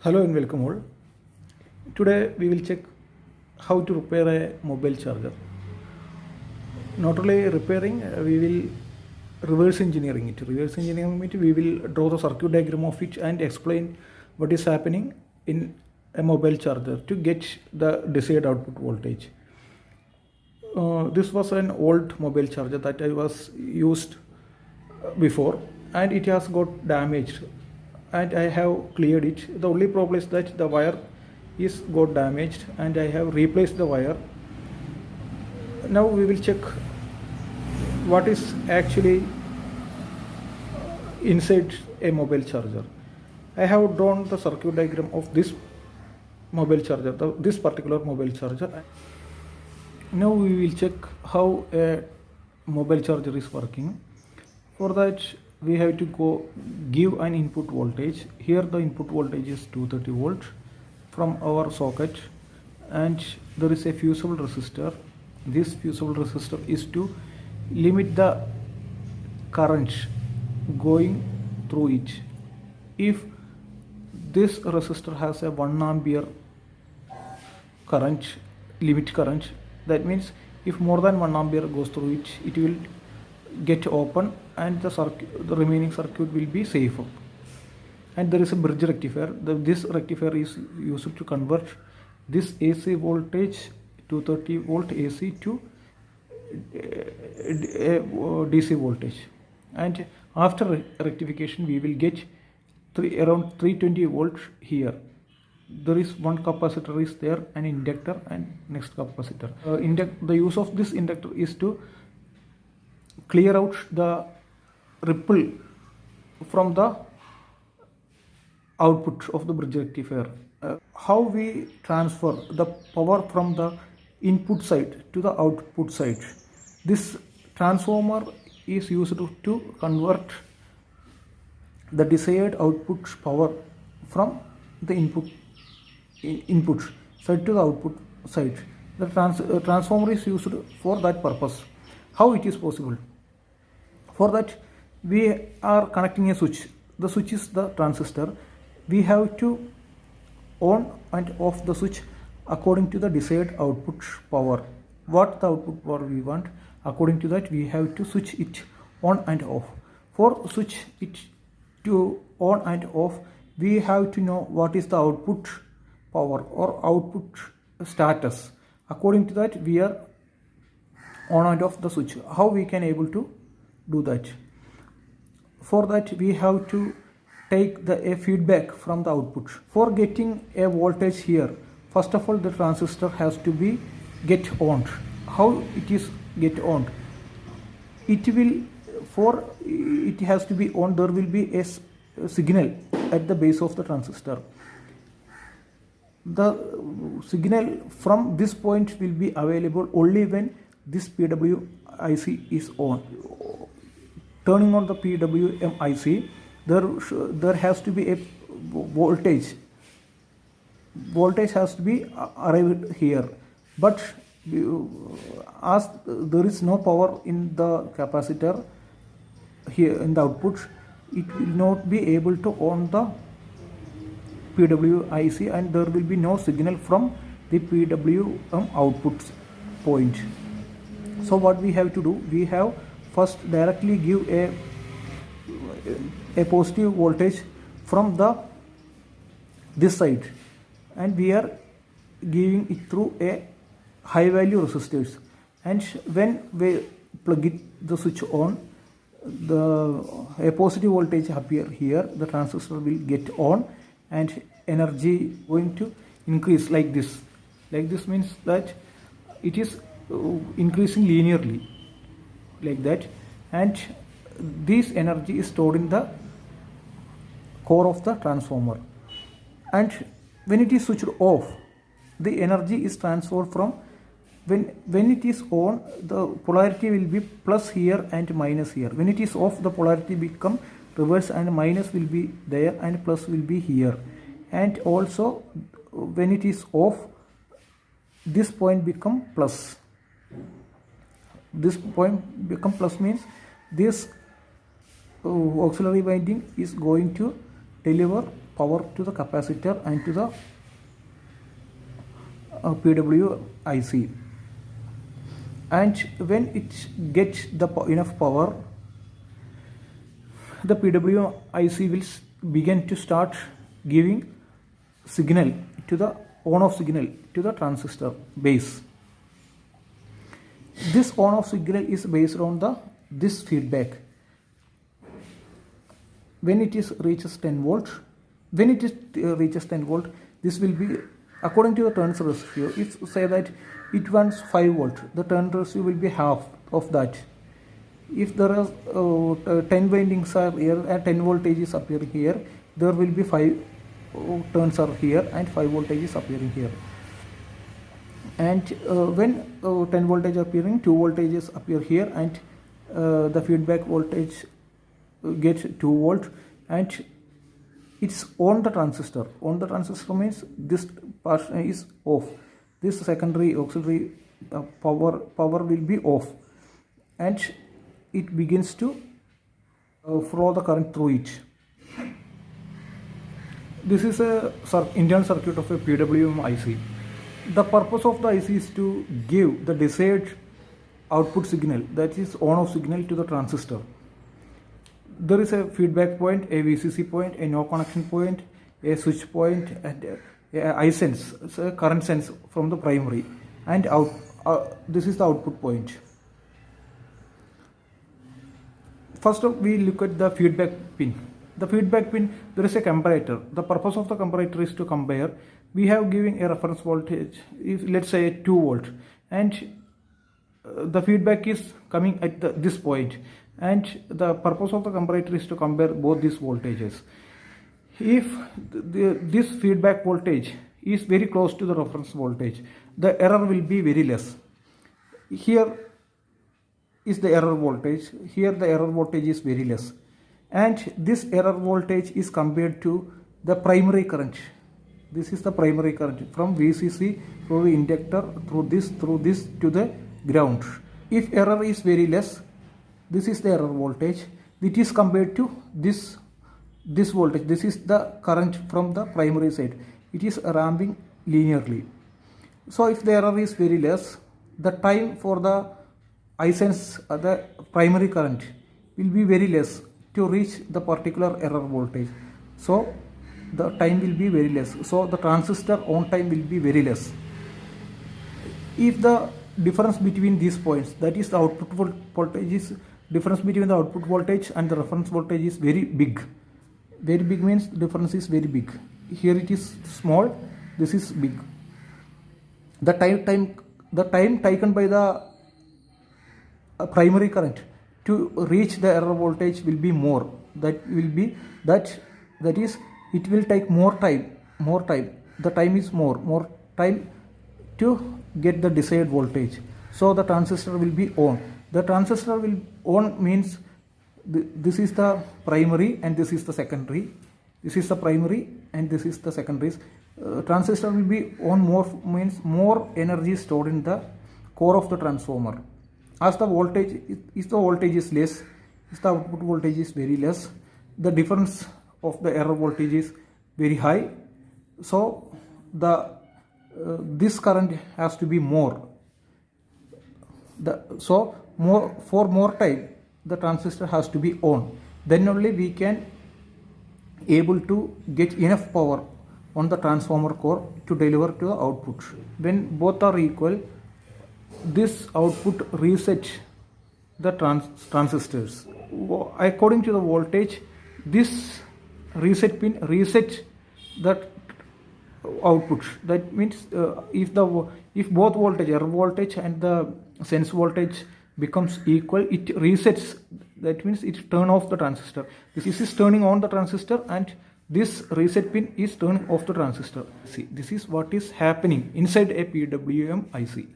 Hello and welcome all. Today we will check how to repair a mobile charger. Not only repairing, we will reverse engineering it. Reverse engineering it, we will draw the circuit diagram of it and explain what is happening in a mobile charger to get the desired output voltage. This was an old mobile charger that I was used before, and it has got damaged, and I have cleared it. The only problem is that the wire is got damaged and I have replaced the wire. Now we will check what is actually inside a mobile charger. I have drawn the circuit diagram of this mobile charger, this particular mobile charger. Now we will check how a mobile charger is working. For that we have to give an input voltage. Here the input voltage is 230 volt from our socket, and there is a fusible resistor. This fusible resistor is to limit the current going through it. If this resistor has a 1 ampere current, limit current, that means if more than 1 ampere goes through it, it will get open and the remaining circuit will be safe. And there is a bridge rectifier. This rectifier is used to convert this AC voltage 230 volt AC to DC voltage, and after rectification we will get around 320 volts here. There is one capacitor is there, an inductor, and next capacitor. The use of this inductor is to clear out the ripple from the output of the bridge rectifier. How we transfer the power from the input side to the output side. This transformer is used to convert the desired output power from the input side to the output side. The transformer is used for that purpose. How it is possible? For that we are connecting a switch. The switch is the transistor. We have to on and off the switch according to the desired output power. What the output power we want, according to that we have to switch it on and off. For switch it to on and off, we have to know what is the output power or output status. According to that we are on and off the switch. How we can able to do that? For that we have to take a feedback from the output. For getting a voltage here, first of all the transistor has to be get on. How it is get on? It has to be on. There will be a signal at the base of the transistor. The signal from this point will be available only when this PWIC is on. Turning on the PWM IC, there has to be a voltage. Voltage has to be arrived here, but as there is no power in the capacitor here in the output, it will not be able to on the PWIC, and there will be no signal from the PWM output point. So what we have to do, we have first directly give a positive voltage from this side, and we are giving it through a high value resistors, and when we plug the switch on, a positive voltage appear here. The transistor will get on and energy going to increase like this. Like this means that it is increasing linearly like that, and this energy is stored in the core of the transformer, and when it is switched off, the energy is transferred from when it is on, the polarity will be plus here and minus here. When it is off, the polarity become reverse and minus will be there and plus will be here. And also when it is off, this point become plus. This point become plus means this auxiliary winding is going to deliver power to the capacitor and to the PWIC. And when it gets the enough power, the PWIC will begin to start giving signal to the on-off signal to the transistor base. This on-off signal is based on this feedback. When it reaches 10 volt, this will be according to the turns ratio. If say that it wants 5 volt, the turn ratio will be half of that. If there are 10 windings are here and 10 voltage is appearing here, there will be 5 turns are here and 5 voltage is appearing here. And when 10 voltage appearing, 2 voltages appear here, and the feedback voltage gets 2 volt, and it's on the transistor. On the transistor means this part is off. This secondary auxiliary power will be off, and it begins to flow the current through it. This is a internal circuit of a PWM IC. The purpose of the IC is to give the desired output signal, that is on-off signal, to the transistor. There is a feedback point, a VCC point, a no connection point, a switch point, and a I sense, so a current sense from the primary, and this is the output point. First we look at the feedback pin. The feedback pin, there is a comparator. The purpose of the comparator is to compare. We have given a reference voltage, if let's say 2 volt, and the feedback is coming at this point, and the purpose of the comparator is to compare both these voltages. If this feedback voltage is very close to the reference voltage, the error will be very less. Here is the error voltage, here the error voltage is very less, and this error voltage is compared to the primary current. This is the primary current from VCC through the inductor, through this to the ground. If error is very less, this is the error voltage. It is compared to this voltage. This is the current from the primary side. It is ramping linearly. So if the error is very less, the time for the I sense the primary current will be very less to reach the particular error voltage. So the time will be very less. So the transistor on time will be very less. If the difference between these points, that is the output voltage, is difference between the output voltage and the reference voltage is very big. Very big means the difference is very big. Here it is small, this is big. The time taken by the primary current to reach the error voltage will be more. That is it will take more time. The time is more time to get the desired voltage. So the transistor will be on. The transistor will on means this is the primary and this is the secondary. This is the primary and this is the secondary. Transistor will be on more means more energy stored in the core of the transformer. As the voltage, if the voltage is less, if the output voltage is very less, the difference of the error voltage is very high. So this current has to be more. For more time, the transistor has to be on. Then only we can able to get enough power on the transformer core to deliver to the output. When both are equal, this output resets the transistors. According to the voltage, this reset pin resets that output. That means if both voltage, error voltage and the sense voltage becomes equal, it resets. That means it turns off the transistor. This is turning on the transistor and this reset pin is turning off the transistor. See, this is what is happening inside a PWM IC.